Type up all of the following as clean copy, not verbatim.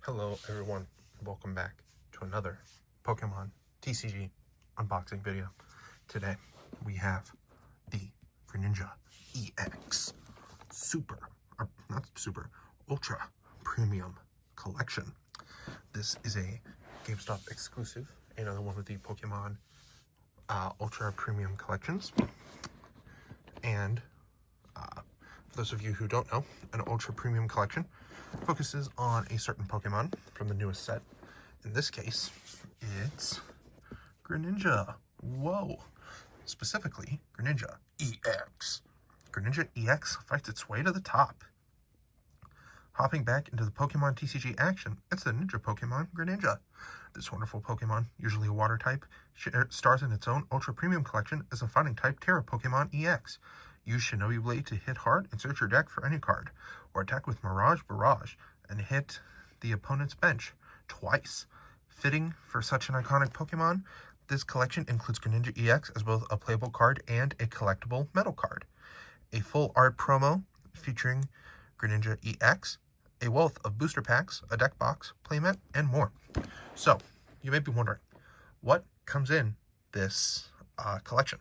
Hello everyone, welcome back to another Pokemon TCG unboxing video. Today we have the Greninja EX Ultra Premium Collection. This is a GameStop exclusive, another one of the Pokemon Ultra Premium Collections. And for those of you who don't know, an Ultra Premium Collection focuses on a certain Pokemon from the newest set. In this case, it's Greninja. Whoa! Specifically, Greninja EX. Greninja EX fights its way to the top. Hopping back into the Pokemon TCG action, it's the Ninja Pokemon Greninja. This wonderful Pokemon, usually a water type, stars in its own Ultra Premium Collection as a fighting type Terra Pokemon EX. Use Shinobi Blade to hit hard and search your deck for any card, or attack with Mirage Barrage and hit the opponent's bench twice. Fitting for such an iconic Pokemon, this collection includes Greninja EX as both a playable card and a collectible metal card. A full art promo featuring Greninja EX, a wealth of booster packs, a deck box, playmat, and more. So, you may be wondering, what comes in this collection?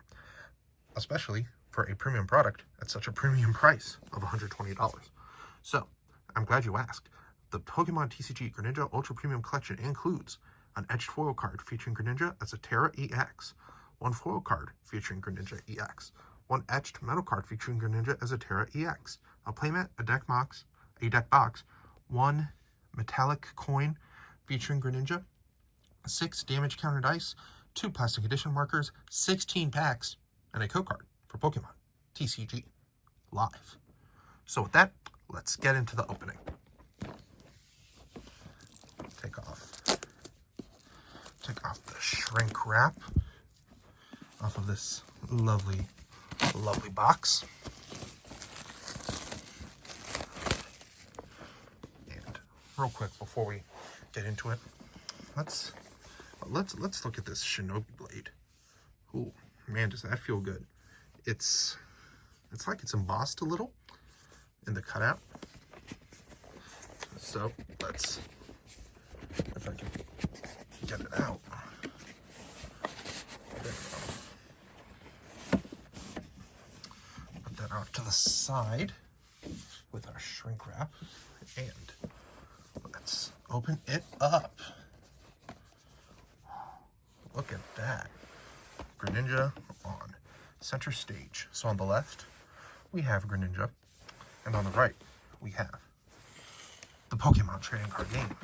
Especially for a premium product at such a premium price of $120. So, I'm glad you asked. The Pokemon TCG Greninja Ultra Premium Collection includes an etched foil card featuring Greninja as a Terra EX, one foil card featuring Greninja EX, one etched metal card featuring Greninja as a Terra EX, a playmat, a deck box, one metallic coin featuring Greninja, 6 damage counter dice, 2 plastic edition markers, 16 packs, and a code card for Pokemon TCG Live. So with that, let's get into the opening. Take off the shrink wrap off of this lovely box. And real quick before we get into it, let's look at this Shinobi Blade. Ooh, man, does that feel good. It's like it's embossed a little in the cutout. So let's, if I can get it out. There we go. Put that off to the side with our shrink wrap, and let's open it up. Look at that. Greninja on center stage. So on the left, we have Greninja, and on the right, we have the Pokemon trading card game.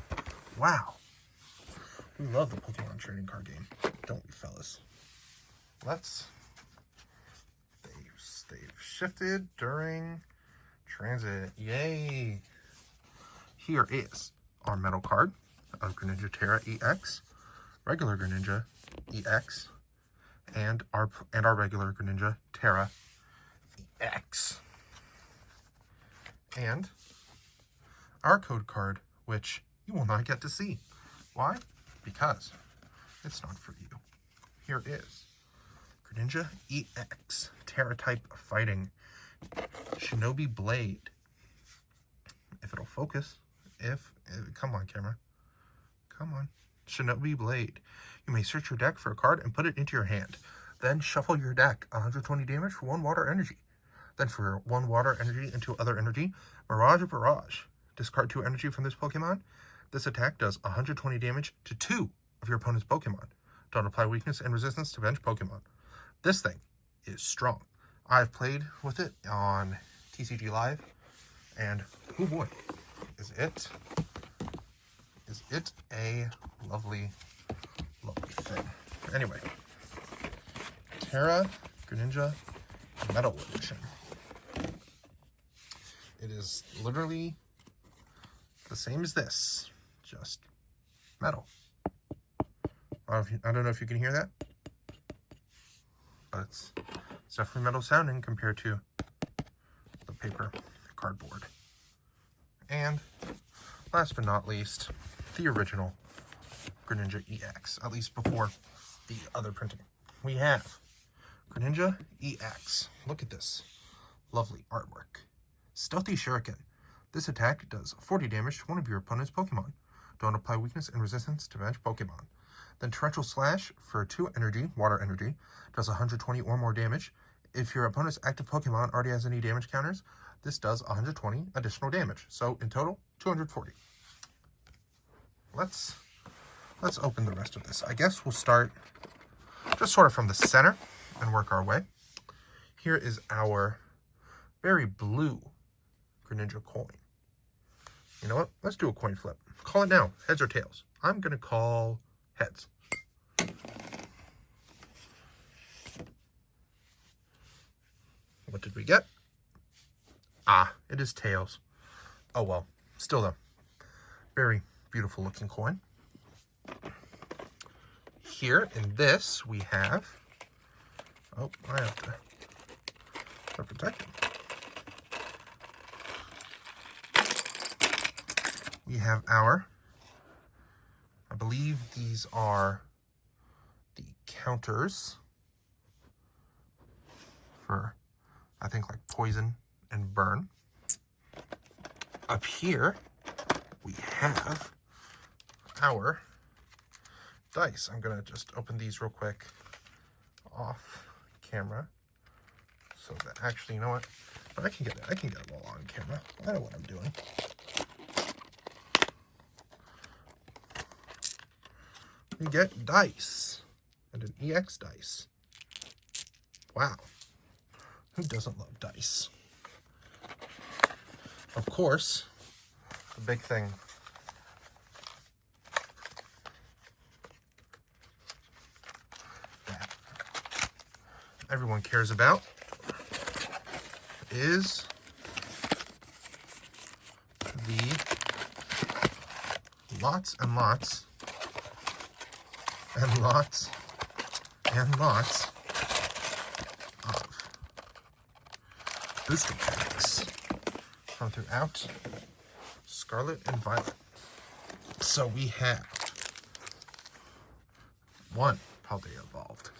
Wow. We love the Pokemon trading card game, don't we, fellas? They've shifted during transit. Yay. Here is our metal card of Greninja Terra EX, regular Greninja EX, and our regular Greninja Terra EX. And our code card, which you will not get to see. Why? Because it's not for you. Here is Greninja EX, Terra type fighting, Shinobi Blade. If it'll focus, come on camera, come on. Shinobi Blade. You may search your deck for a card and put it into your hand. Then shuffle your deck, 120 damage for 1 water energy. Then for 1 water energy into other energy, Mirage Barrage. Discard 2 energy from this Pokemon. This attack does 120 damage to 2 of your opponent's Pokemon. Don't apply weakness and resistance to bench Pokemon. This thing is strong. I've played with it on TCG Live, and oh boy, is it a lovely thing. Anyway, Terra Greninja Metal Edition. It is literally the same as this, just metal. I don't know if you can hear that, but it's definitely metal sounding compared to the paper cardboard. And last but not least, the original Greninja EX, at least before the other printing. We have Greninja EX. Look at this lovely artwork. Stealthy Shuriken. This attack does 40 damage to one of your opponent's Pokemon. Don't apply weakness and resistance to match Pokemon. Then Torrential Slash for 2 energy, water energy, does 120 or more damage. If your opponent's active Pokemon already has any damage counters, this does 120 additional damage. So in total, 240. Let's open the rest of this. I guess we'll start just sort of from the center and work our way. Here is our very blue Greninja coin. You know what? Let's do a coin flip. Call it now. Heads or tails? I'm going to call heads. What did we get? Ah, it is tails. Oh well. Still though, very beautiful looking coin. Here in this we have, oh, I have to protect him. We have our, I believe these are the counters for, I think, like poison and burn. Up here, we have our dice. I'm gonna just open these real quick off camera so that actually, you know what? I can get it all on camera. I know what I'm doing. We get dice and an EX dice. Wow. Who doesn't love dice? Of course, the big thing that everyone cares about is the lots and lots and lots and lots of booster packs from throughout Scarlet and Violet. So we have one Paldea Evolved.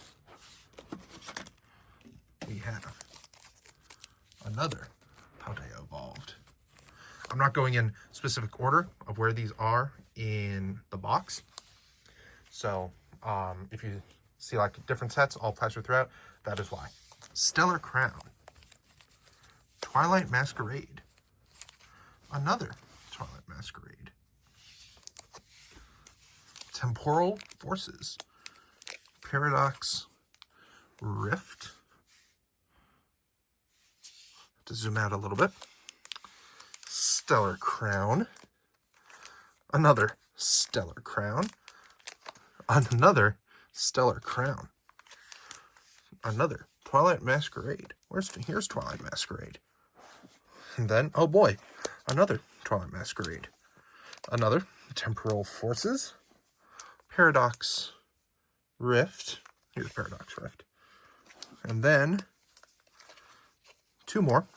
We have another Paldea Evolved. I'm not going in specific order of where these are in the box. So if you see like different sets all plastered throughout, that is why. Stellar Crown. Twilight Masquerade. Another Twilight Masquerade. Temporal Forces. Paradox Rift. To zoom out a little bit. Stellar Crown. Another Stellar Crown. Another Stellar Crown. Another Twilight Masquerade. Here's Twilight Masquerade. And then, oh boy, another Twilight Masquerade. Another Temporal Forces. Paradox Rift. Here's Paradox Rift. And then two more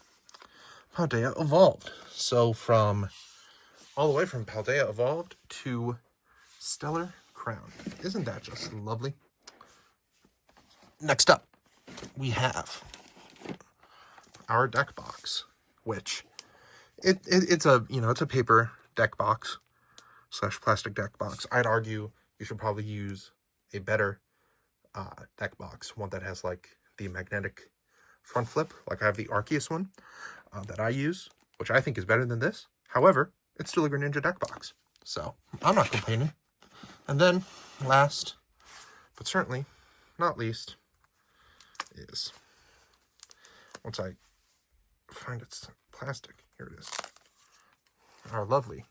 Paldea Evolved. So from all the way from Paldea Evolved to Stellar Crown. Isn't that just lovely? Next up, we have our deck box, which it's a, you know, it's a paper deck box / plastic deck box. I'd argue you should probably use a better deck box, one that has like the magnetic front flip. Like I have the Arceus one that I use, which I think is better than this. However, it's still a Greninja deck box, so I'm not complaining. And then last, but certainly not least, is, once I find its plastic, here it is, our lovely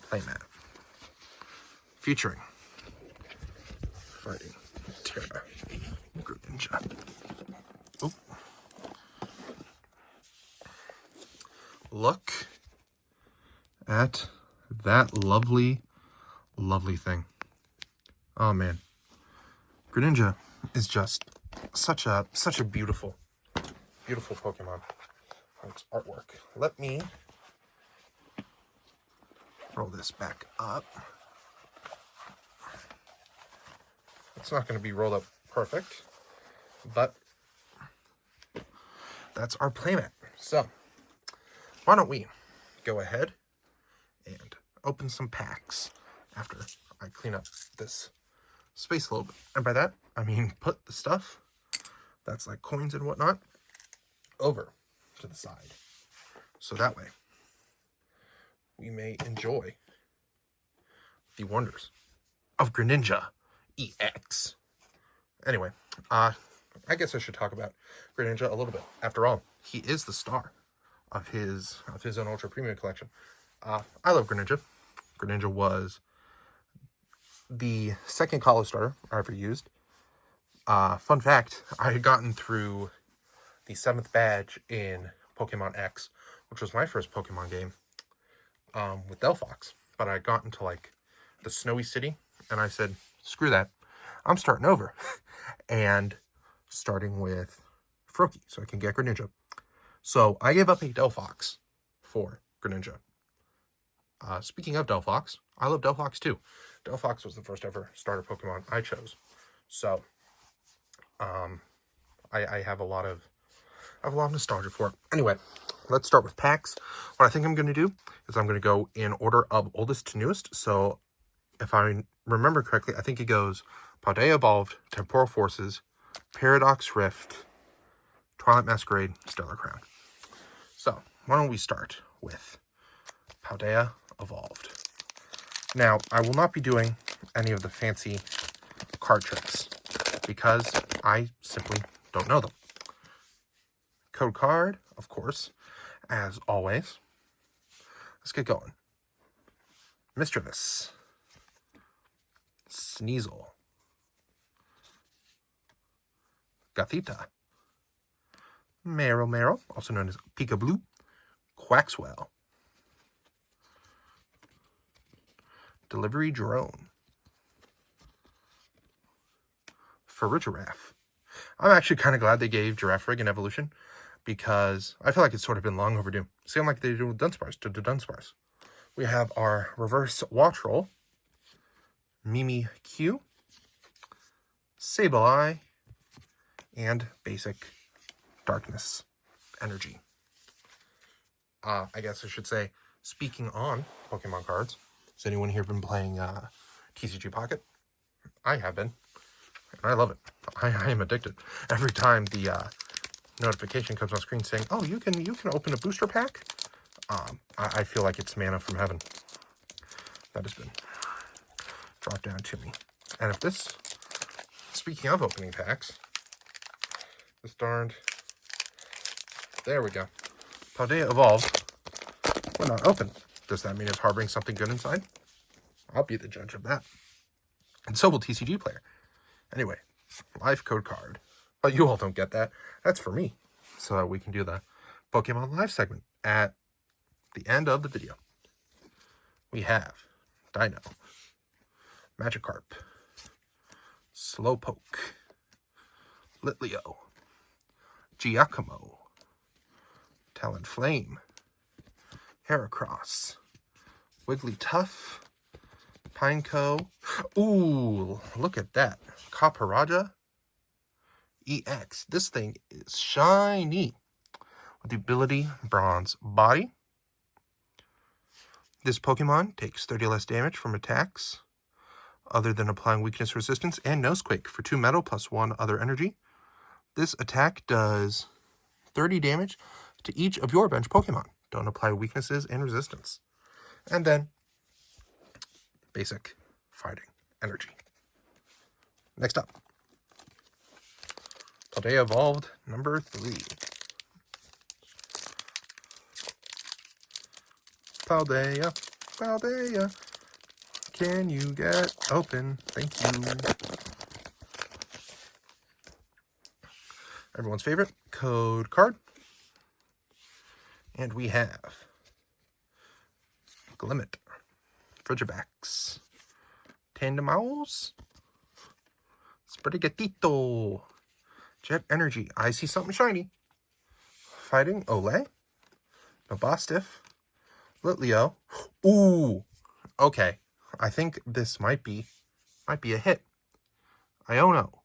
playmat featuring Fighting Terra Greninja. Oop. Look at that lovely thing. Oh man, Greninja is just such a beautiful Pokemon. Its artwork. Let me roll this back up. It's not going to be rolled up perfect, but that's our playmat. So why don't we go ahead and open some packs after I clean up this space a little bit. And by that, I mean put the stuff that's like coins and whatnot over to the side. So that way, we may enjoy the wonders of Greninja EX. Anyway, I guess I should talk about Greninja a little bit. After all, he is the star of his own Ultra Premium collection. I love Greninja. Greninja was the second collar starter I ever used. Fun fact, I had gotten through the 7th badge in Pokemon X, which was my first Pokemon game, with Delphox. But I had gotten to like the snowy city, and I said, screw that, I'm starting over. And starting with Froakie, so I can get Greninja. So I gave up a Delphox for Greninja. Speaking of Delphox, I love Delphox too. Delphox was the first ever starter Pokemon I chose. So I have a lot of nostalgia for it. Anyway, let's start with packs. What I think I'm going to do is I'm going to go in order of oldest to newest. So if I remember correctly, I think it goes Paldea Evolved, Temporal Forces, Paradox Rift, Twilight Masquerade, Stellar Crown. So why don't we start with Paldea Evolved. Now, I will not be doing any of the fancy card tricks because I simply don't know them. Code card, of course, as always. Let's get going. Mischievous, Sneasel, Gothita, Meryl, also known as Peekaboo, Quaxwell, Delivery Drone, Farigiraf. I'm actually kind of glad they gave Girafarig an evolution because I feel like it's sort of been long overdue. Same like they do with Dunsparce to Dunsparce. We have our reverse Wattrel, Mimikyu, Sableye, and basic Darkness Energy. I guess I should say, speaking on Pokemon cards, has anyone here been playing TCG Pocket? I have been, and I love it. I am addicted. Every time the notification comes on screen saying, "Oh, you can open a booster pack," I feel like it's manna from heaven that has been dropped down to me. And if this, speaking of opening packs, this darned, there we go, Paldea Evolved, we're not open. Does that mean it's harboring something good inside? I'll be the judge of that. And so will TCG Player. Anyway, live code card. But you all don't get that. That's for me. So we can do the Pokemon Live segment at the end of the video. We have Dino, Magikarp, Slowpoke, Litleo, Giacomo, Talonflame, Heracross, Wigglytuff, Pineco. Ooh, look at that. Copperajah EX. This thing is shiny with the ability Bronze Body. This Pokemon takes 30 less damage from attacks other than applying weakness resistance and Nosequake for 2 metal plus 1 other energy. This attack does 30 damage to each of your bench Pokemon. Don't apply weaknesses and resistance. And then basic fighting energy. Next up, Paldea Evolved number 3. Paldea, can you get open? Thank you. Everyone's favorite code card. And we have Glimmet, Frigibax, Tandemaus, Sprigatito, Jet Energy. I see something shiny. Fighting Olay, Nobastiff, Litleo. Ooh, okay. I think this might be a hit. Iono,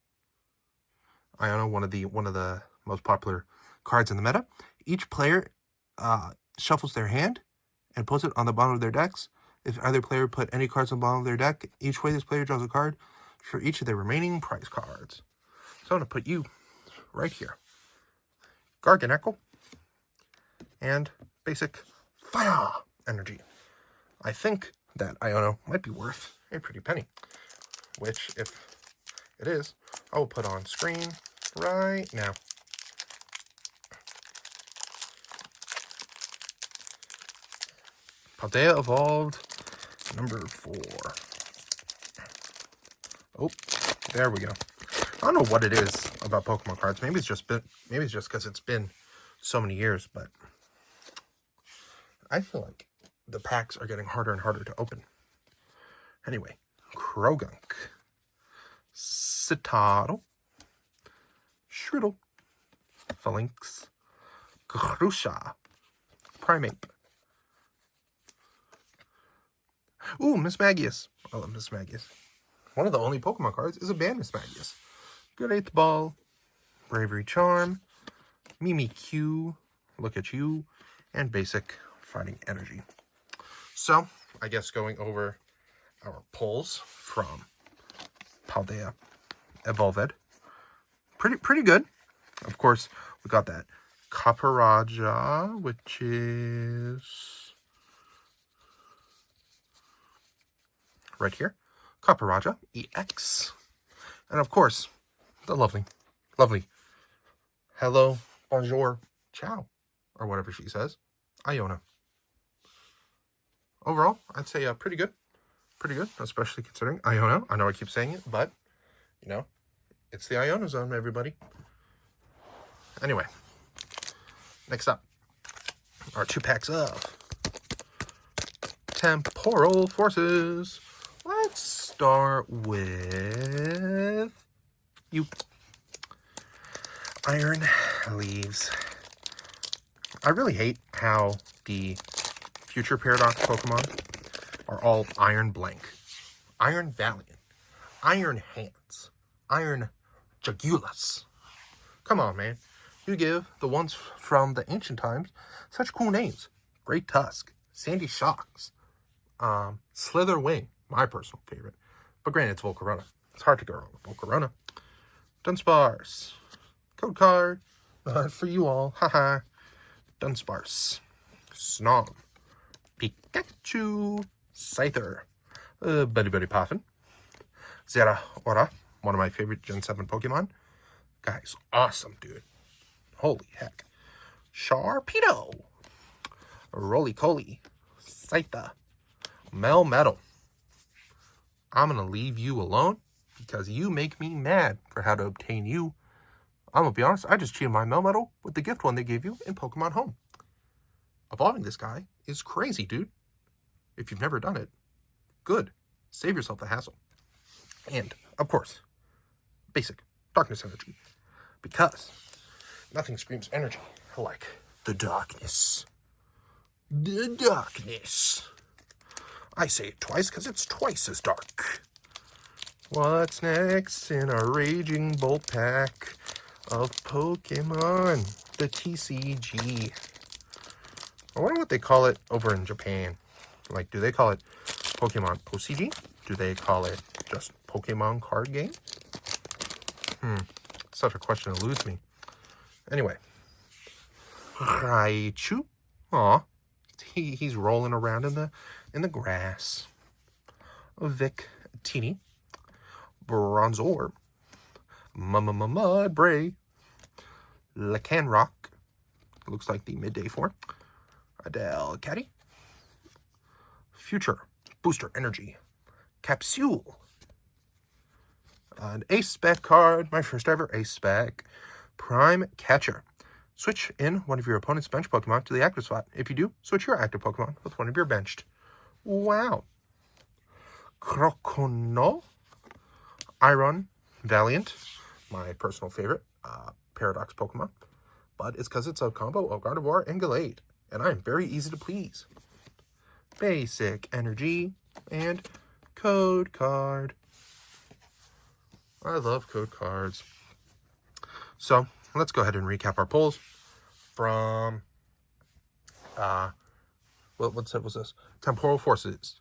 one of the most popular cards in the meta. Each player shuffles their hand and puts it on the bottom of their decks. If either player put any cards on the bottom of their deck, each way this player draws a card for each of their remaining prize cards. So I'm going to put you right here. Garganacl and basic fire energy. I think that Iono might be worth a pretty penny, which, if it is, I will put on screen right now. Paldea Evolved number 4. Oh, there we go. I don't know what it is about Pokemon cards. Maybe it's just because it's been so many years, but I feel like the packs are getting harder and harder to open. Anyway, Krogunk, Citadel, Shriddle, Phalanx, Grusha, Primeape. Ooh, Miss Magius. I love Miss Magius. One of the only Pokemon cards is a banned Miss Magius. Good 8th Ball, Bravery Charm, Mimikyu, Look at You, and basic Fighting Energy. So, I guess going over our pulls from Paldea Evolved. Pretty good. Of course, we got that Kaparaja, which is right here. Kaparaja EX. And of course, the lovely hello, bonjour, ciao, or whatever she says, Iono. Overall, I'd say pretty good, especially considering Iono. I know I keep saying it, but, you know, it's the Iono zone, everybody. Anyway, next up are 2 packs of Temporal Forces. Let's start with you. Iron Leaves. I really hate how the future Paradox Pokemon are all Iron Blank, Iron Valiant, Iron Hands, Iron Jagulus. Come on, man. You give the ones from the ancient times such cool names. Great Tusk, Sandy Shocks, Slither Wing, my personal favorite. But granted, it's Volcarona. It's hard to go wrong with Volcarona. Dunsparce. Code card. For you all. Haha. Dunsparce. Snom. Pikachu. Scyther. Buddy Poffin. Zeraora. One of my favorite Gen 7 Pokemon. Guy's awesome, dude. Holy heck. Sharpedo. Roly-Coly. Scyther. Melmetal. I'm going to leave you alone because you make me mad for how to obtain you. I'm going to be honest, I just cheated my Melmetal with the gift one they gave you in Pokemon Home. Evolving this guy is crazy, dude. If you've never done it, good. Save yourself the hassle. And, of course, basic darkness energy. Because nothing screams energy like the darkness. The darkness. I say it twice because it's twice as dark. What's next in our Raging Bolt pack of Pokemon? The TCG. I wonder what they call it over in Japan. Like, do they call it Pokemon OCG? Do they call it just Pokemon card game? Such a question eludes me. Anyway. Raichu. Aw. He's rolling around in the grass. Victini. Bronzor. Mudbray. Lycanroc. Looks like the midday form. Adelcatty. Future Booster Energy. Capsule. An Ace Spec card. My first ever Ace Spec. Prime Catcher. Switch in one of your opponent's bench Pokemon to the active spot. If you do, switch your active Pokemon with one of your benched. Wow. Croconaw. Iron Valiant. My personal favorite Paradox Pokemon. But it's because it's a combo of Gardevoir and Gallade. And I am very easy to please. Basic Energy. And Code Card. I love code cards. So, let's go ahead and recap our pulls from What set was this? Temporal Forces.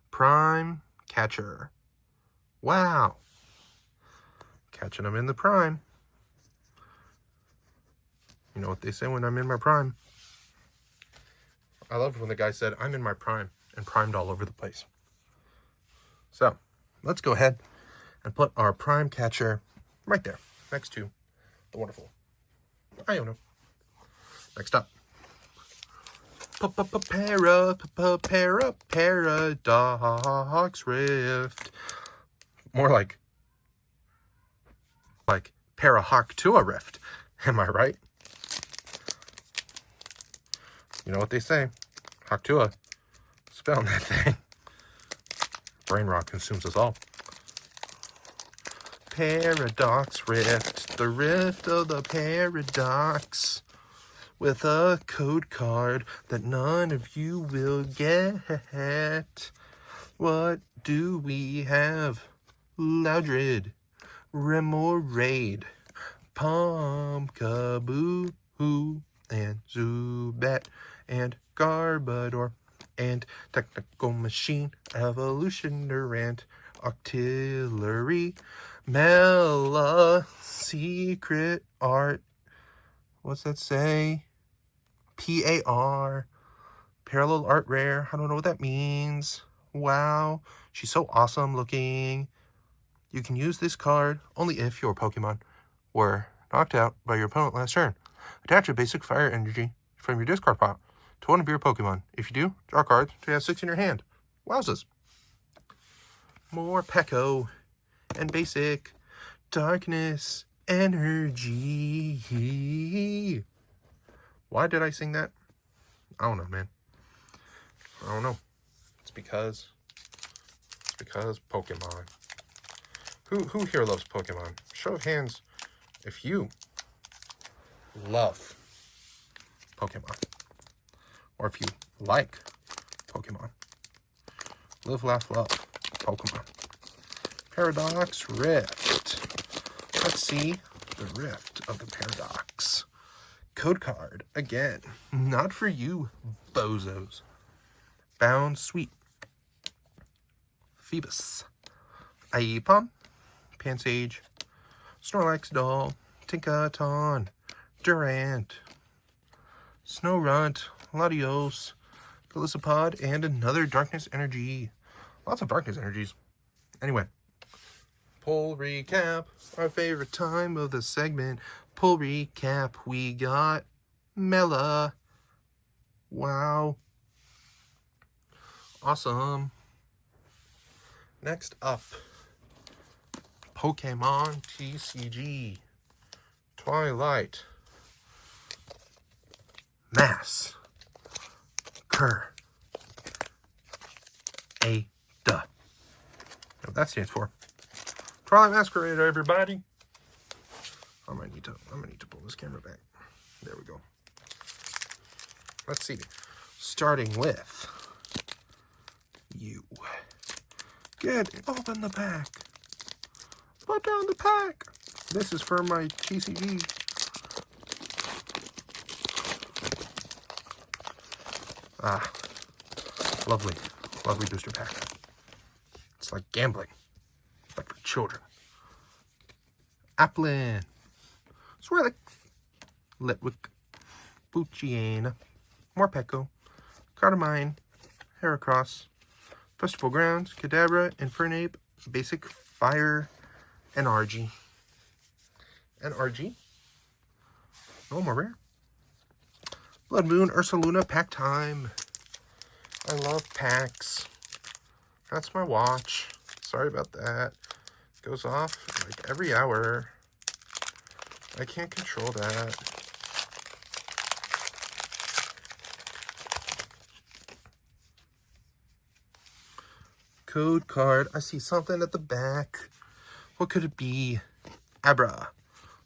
Prime Catcher. Wow. Catching them in the prime. You know what they say when I'm in my prime. I loved when the guy said, I'm in my prime, and primed all over the place. So, let's go ahead and put our prime catcher right there, next to the wonderful Iono. Next up. Paradox Rift. More like Para-Hawk-Tua Rift. Am I right? You know what they say. Hawk-Tua. Spelling that thing. Brain rot consumes us all. Paradox Rift. The rift of the paradox. With a code card that none of you will get. What do we have? Loudred. Remoraid. Pumpkaboo. And Zubat. And Garbodor. And Technical Machine. Evolution Durant. Octillery. Mela. Secret Art. What's that say? PAR. Parallel Art Rare. I don't know what that means. Wow. She's so awesome looking. You can use this card only if your Pokemon were knocked out by your opponent last turn. Attach a basic fire energy from your discard pile to one of your Pokemon. If you do, draw cards to have 6 in your hand. Wowzers. More Peko and basic darkness energy. Why did I sing that? I don't know, man. I don't know. It's because Pokemon. Who here loves Pokemon? Show of hands if you love Pokemon. Or if you like Pokemon. Live, laugh, love Pokemon. Paradox Rift. Let's see the Rift of the Paradox. Code card again. Not for you, bozos. Bound Sweet. Phoebus. Aipom. Pansage. Snorlax Doll. Tinkaton. Durant. Snowrunt. Latios. Golisopod. And another Darkness Energy. Lots of Darkness Energies. Anyway. Pull recap. Our favorite time of the segment. Pull recap. We got Mela. Wow. Awesome. Next up. Pokémon TCG. Twilight. Mass. Cur. A. Duh. What that stands for. Twilight Masquerader, everybody. I might need to pull this camera back. There we go. Let's see. Starting with you. Open the pack. Put down the pack. This is for my TCG. Lovely booster pack. It's like gambling. It's like for children. Applin. Swirlick. Litwick. Buchiana. Morpeko. Carmine. Heracross. Festival Grounds. Kadabra. Infernape. Basic Fire. And RG. No more rare. Blood Moon. Ursaluna. Pack time. I love packs. That's my watch. Sorry about that. It goes off like every hour. I can't control that. Code card. I see something at the back. What could it be? Abra.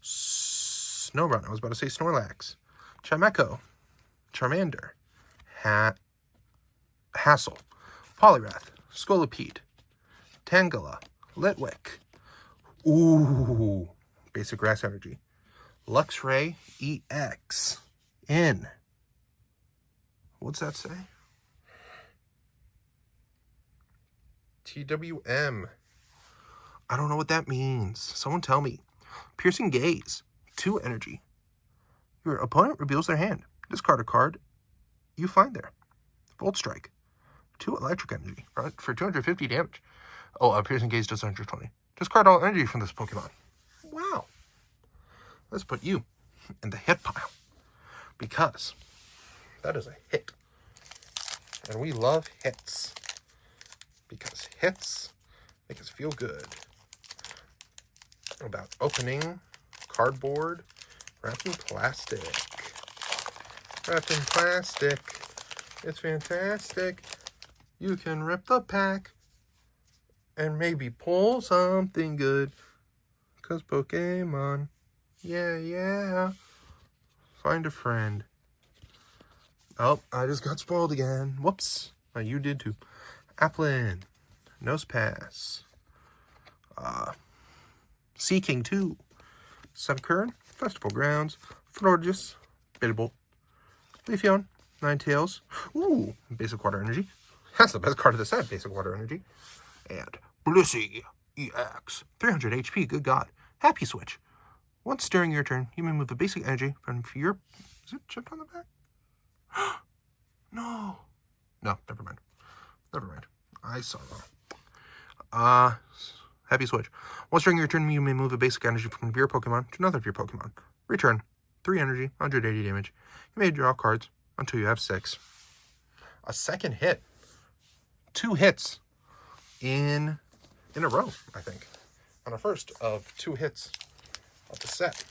Snorunt. I was about to say Snorlax. Chimecho. Charmander. Hassel. Poliwrath. Scolipede. Tangela. Litwick. Ooh. Basic Grass Energy. Luxray EX. In. What's that say? TWM. I don't know what that means. Someone tell me. Piercing Gaze. 2 energy. Your opponent reveals their hand. Discard a card you find there. Volt Strike. 2 electric energy for 250 damage. Oh, Piercing Gaze does 120. Discard all energy from this Pokemon. Wow. Let's put you in the hit pile. Because that is a hit. And we love hits. Because hits make us feel good about opening cardboard wrapped in plastic. Wrapped in plastic. It's fantastic. You can rip the pack and maybe pull something good. Because Pokemon, yeah. Find a friend. Oh, I just got spoiled again. Whoops. Oh, you did too. Applin. Nosepass. Seeking 2. Subkern. Festival Grounds. Florges. Bitterbolt. Leafeon. Ninetales. Ooh, basic water energy. That's the best card of the set, basic water energy. And Blissey EX. 300 HP, good God. Happy Switch. Once during your turn, you may move a basic energy from your... Is it chipped on the back? No. No, never mind. I saw that. Happy Switch. Once during your turn, you may move a basic energy from your Pokemon to another of your Pokemon. Return. 3 energy, 180 damage. You may draw cards until you have 6. A second hit. 2 hits in a row, I think. On a first of 2 hits of the set.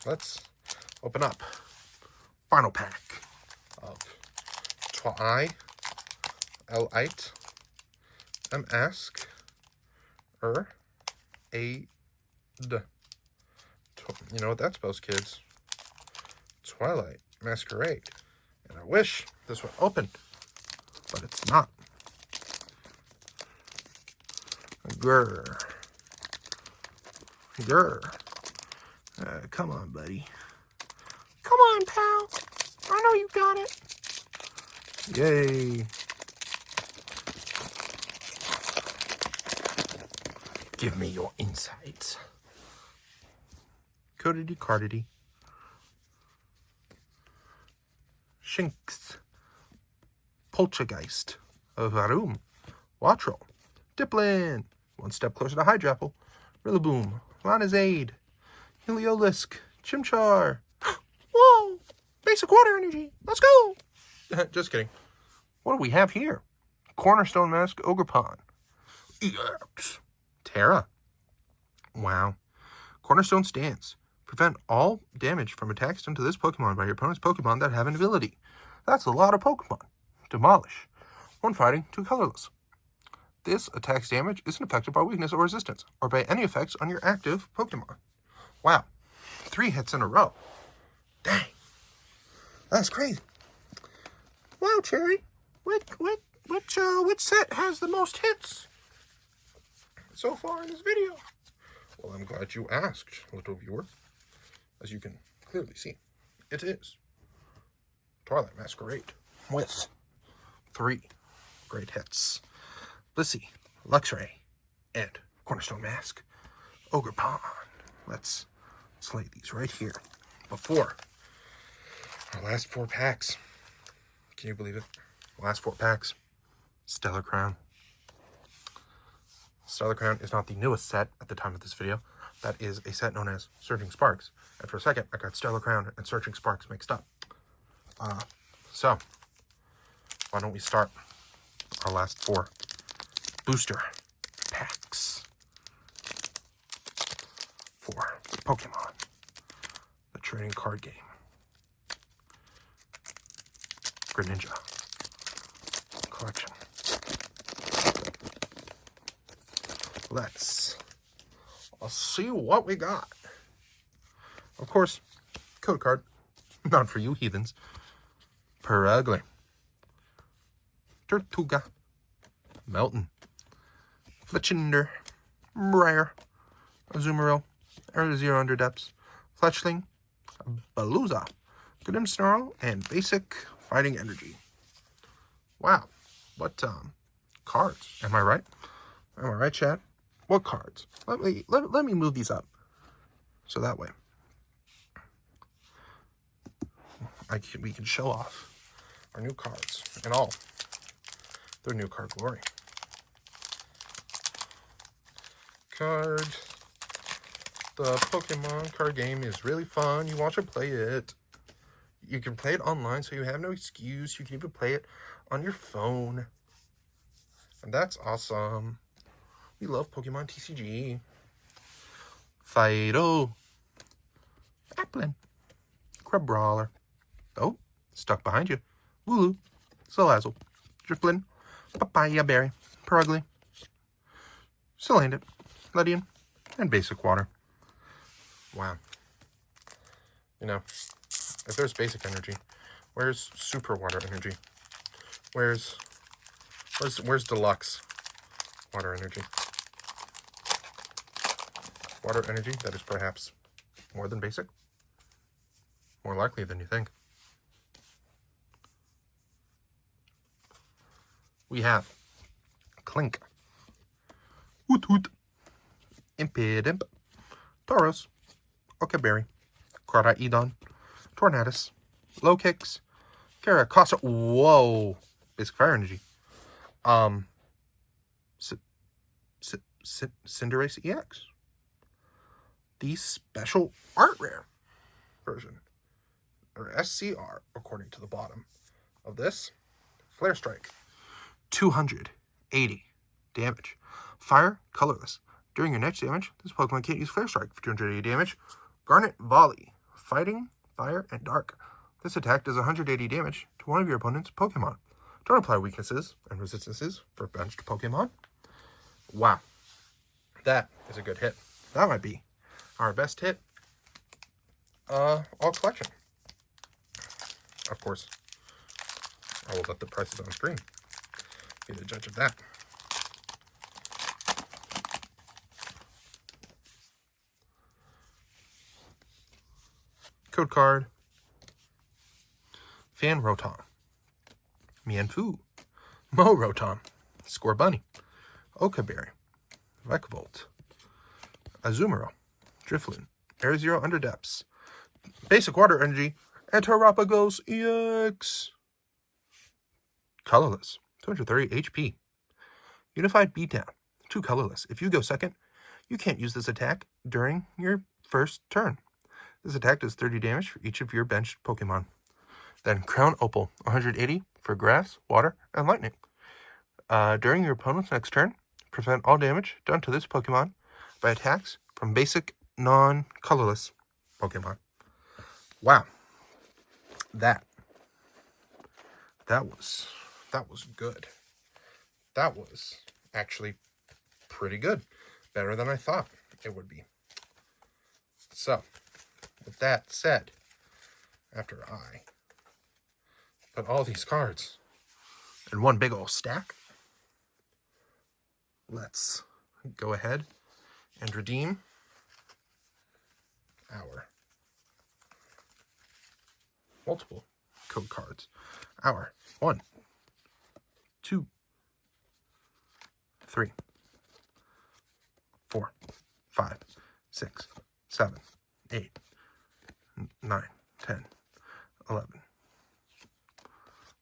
Let's open up. Final pack of Elite, Mask, Aid. You know what that spells, kids? Twilight Masquerade. And I wish this would open, but it's not. Grr. Come on, buddy. Come on, pal. I know you got it. Yay. Give me your insights. Codity Cardity. Shinx. Poltergeist. Varum. Wattrel. Diplin. One step closer to Hydrapple. Rillaboom. Lana's Aid. Heliolisk. Chimchar. Whoa! Basic water energy. Let's go! Just kidding. What do we have here? Cornerstone Mask, Ogerpon. EX. Terra. Wow. Cornerstone Stance. Prevent all damage from attacks done to this Pokemon by your opponent's Pokemon that have an ability. That's a lot of Pokemon. Demolish. 1 fighting, 2 colorless. This attacks damage isn't affected by weakness or resistance, or by any effects on your active Pokemon. Wow. 3 hits in a row. Dang. That's crazy. Wow, Cherry. Which set has the most hits so far in this video? Well, I'm glad you asked, little viewer. As you can clearly see, it is Twilight Masquerade with 3 great hits. Blissey, Luxray, and Cornerstone Mask. Ogerpon. Let's slate these right here before our last 4 packs. Can you believe it? Last 4 packs. Stellar Crown. Stellar Crown is not the newest set at the time of this video. That is a set known as Surging Sparks. And for a second, I got Stellar Crown and Surging Sparks mixed up. So, why don't we start our last 4 booster packs for Pokemon, the trading card game. Greninja collection. Let's see what we got. Of course, code card. Not for you heathens. Perugly. Tortuga. Melton. Fletchinder. Briar. Azumarill. Zero Underdepths. Fletchling. Balooza. Grimmsnarl, and basic fighting energy. Wow, what cards? Am I right? Am I right, chat? What cards? Let me move these up so that way we can show off our new cards and all their new card glory. Card. The Pokemon card game is really fun. You want to play it. You can play it online, so you have no excuse. You can even play it on your phone. And that's awesome. We love Pokemon TCG. Fido. Applin. Crabrawler. Oh, stuck behind you. Wooloo. Salazzle. Drifblim. Papaya Berry. Perugly. Salandit. Ledian. And Basic Water. Wow. You know, if there's basic energy, where's super water energy? Where's deluxe water energy? Water energy that is perhaps more than basic? More likely than you think. We have Clink, Hoot Hoot, Impidimp, Tauros, Okaberry, Crawdadon, Tornadus, Low Kicks, Caracasa. Whoa, basic fire energy. Cinderace EX. The special art rare version, or SCR, according to the bottom of this. Flare Strike, 280 damage. Fire, colorless. During your next damage, this Pokemon can't use Flare Strike for 280 damage. Garnet Volley, fighting, fire, and dark. This attack does 180 damage to one of your opponent's Pokemon. Don't apply weaknesses and resistances for benched Pokemon. Wow. That is a good hit. That might be our best hit all collection. Of course, I will let the prices on screen be the judge of that. Code card. Fan Rotom. Mienfoo. Mo Rotom. Scorbunny. Okaberry. Vikavolt. Azumarill. Drifloon. Air Zero Under Depths. Basic Water Energy. And Terrapagos EX. Colorless. 230 HP. Unified Beatdown. 2 colorless. If you go second, you can't use this attack during your first turn. This attack does 30 damage for each of your benched Pokemon. Then Crown Opal, 180 for Grass, Water, and Lightning. During your opponent's next turn, prevent all damage done to this Pokemon by attacks from basic, non-colorless Pokemon. Wow. That was good. That was actually pretty good. Better than I thought it would be. So, with that said, after I put all these cards in one big old stack, let's go ahead and redeem our multiple code cards. Our 1, 2, 3, 4, 5, 6, 7, 8, 9, 10, 11,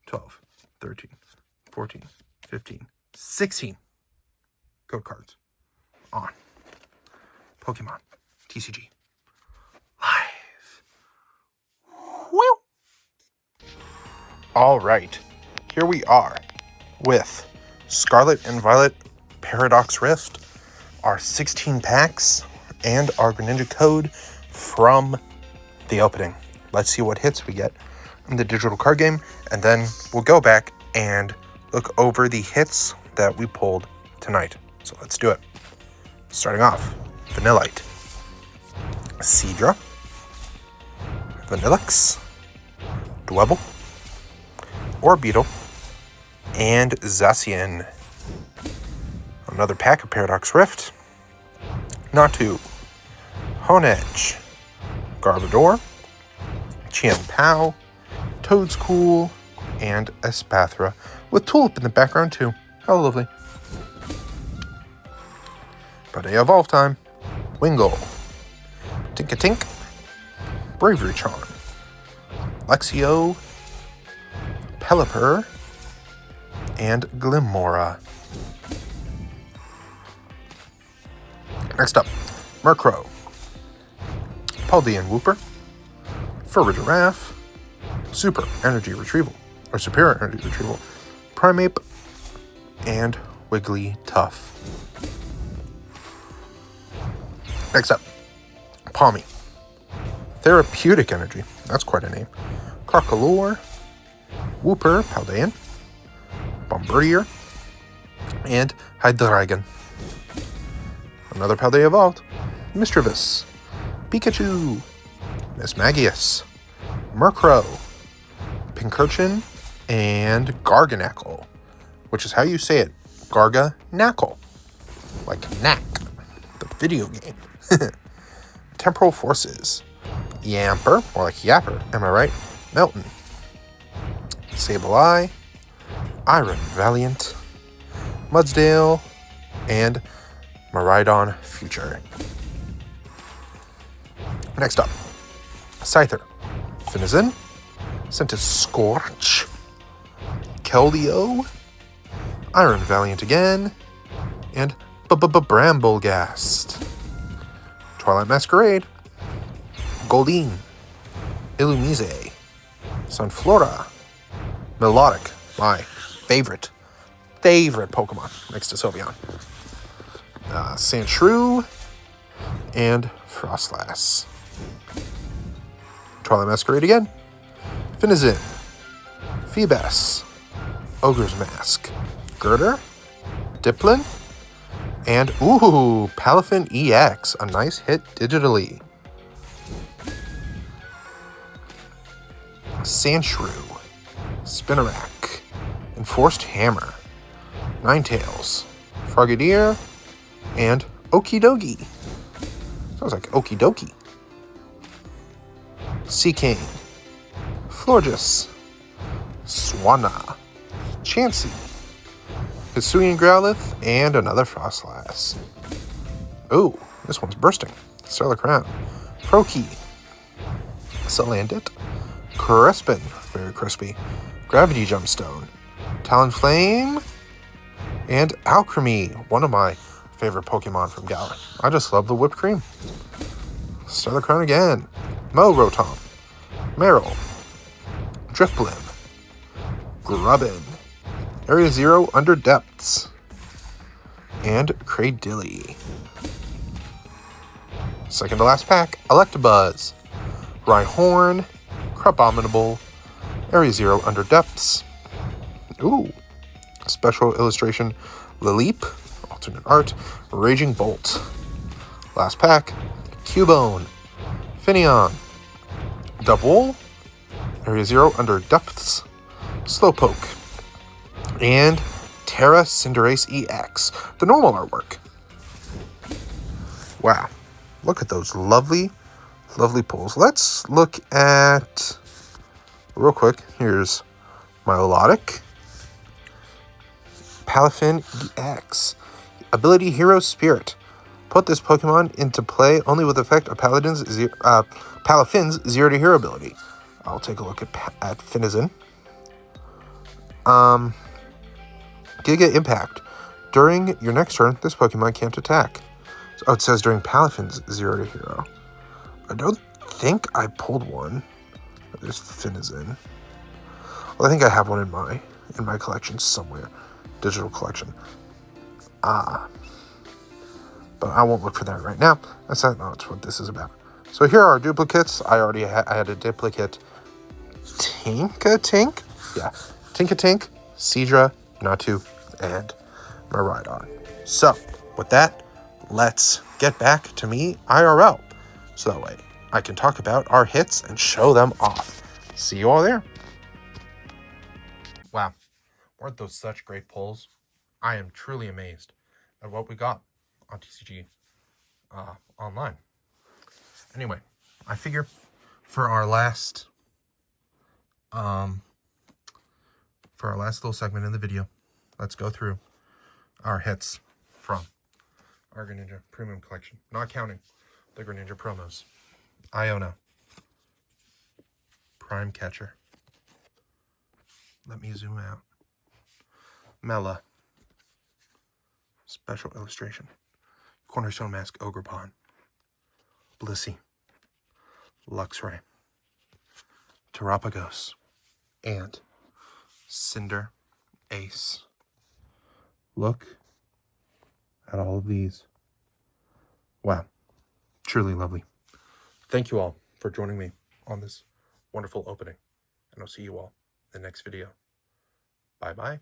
12, 13, 14, 15, 16 code cards on Pokemon TCG Live. Woo! All right, here we are with Scarlet and Violet Paradox Rift, our 16 packs, and our Greninja code from the opening. Let's see what hits we get in the digital card game, and then we'll go back and look over the hits that we pulled tonight. So let's do it. Starting off, Vanillite, Seadra, Vanillix, Dwebble, Orbeetle, and Zacian. Another pack of Paradox Rift, Natu, Honedge, Garbodor, Pao, Toadscool, and Espathra, with Tulip in the background too. How lovely. Paldea Evolve time. Wingull, Tinkatink, Bravery Charm, Lexio, Pelipper, and Glimmora. Next up, Murkrow, Paldean Wooper, Furby Giraffe, Super Energy Retrieval, or Superior Energy Retrieval, Primeape, and Wigglytuff. Next up, Palmy, Therapeutic Energy, that's quite a name, Crocalor, Wooper, Paldean, Bombardier, and Hydreigon. Another Paldea Evolved, Mischievous, Pikachu, Mismagius, Murkrow, Pincurchin, and Garganacl, which is how you say it, Garganacl, like Knack, the video game. Temporal Forces, Yamper, or like Yapper, am I right? Melton, Sableye, Iron Valiant, Mudsdale, and Miraidon Future. Next up, Scyther, Finizen, Scorch, Keldeo, Iron Valiant again, and Bramblegast. Twilight Masquerade, Goldeen, Illumise, Sunflora, Melodic, my favorite Pokemon next to Sylveon, Sandshrew, and Frostlass. Twilight Masquerade again, Finizen, Feebas, Ogre's Mask, Girder, Diplin, and Palafin EX, a nice hit digitally. Sandshrew, Spinarak, Enforced Hammer, Ninetales, Frogadier, and Okidogi. Sounds like Okie Dokie. Seaking, Florges, Swanna, Chansey, Hisuian Growlithe, and another Frostlass. Oh, this one's bursting. Stellar Crown, Froakie, Salandit, Crespin, very crispy, Gravity Jumpstone, Talonflame, and Alchemy, one of my favorite Pokemon from Galar. I just love the whipped cream. Stellar Crown again, Rotom, Meryl, Drifblim, Grubbin, Area Zero Under Depths, and Cradilly. Second to last pack, Electabuzz, Rhyhorn, Crabominable, Area Zero Under Depths. Special illustration, Laleep, alternate art, Raging Bolt. Last pack, Cubone, Finneon, Double, Area Zero Under Depths, Slowpoke, and Terra Cinderace EX, the normal artwork. Wow, look at those lovely pulls. Let's look at, real quick, here's Milotic, Palafin EX, Ability Hero Spirit. Put this Pokemon into play only with effect of Palafin's 0 to Hero ability. I'll take a look at Finizen. Giga Impact. During your next turn, this Pokemon can't attack. Oh, it says during Palafin's 0 to Hero. I don't think I pulled one. There's Finizen. Well, I think I have one in my collection somewhere. Digital collection. But I won't look for that right now. That's not what this is about. So here are our duplicates. I already had a duplicate Tinkatink. Yeah, Tinkatink, Seadra, Natu, and Miraidon. So with that, let's get back to me IRL. So that way I can talk about our hits and show them off. See you all there. Wow, weren't those such great pulls? I am truly amazed at what we got on TCG online. Anyway, I figure for our last For our last little segment in the video, let's go through our hits from our Greninja Premium Collection. Not counting the Greninja promos. Iona. Prime Catcher. Let me zoom out. Mela. Special illustration. Cornerstone Mask Ogerpon. Blissey. Luxray. Terapagos. And Cinder Ace. Look at all of these. Wow. Truly lovely. Thank you all for joining me on this wonderful opening. And I'll see you all in the next video. Bye-bye.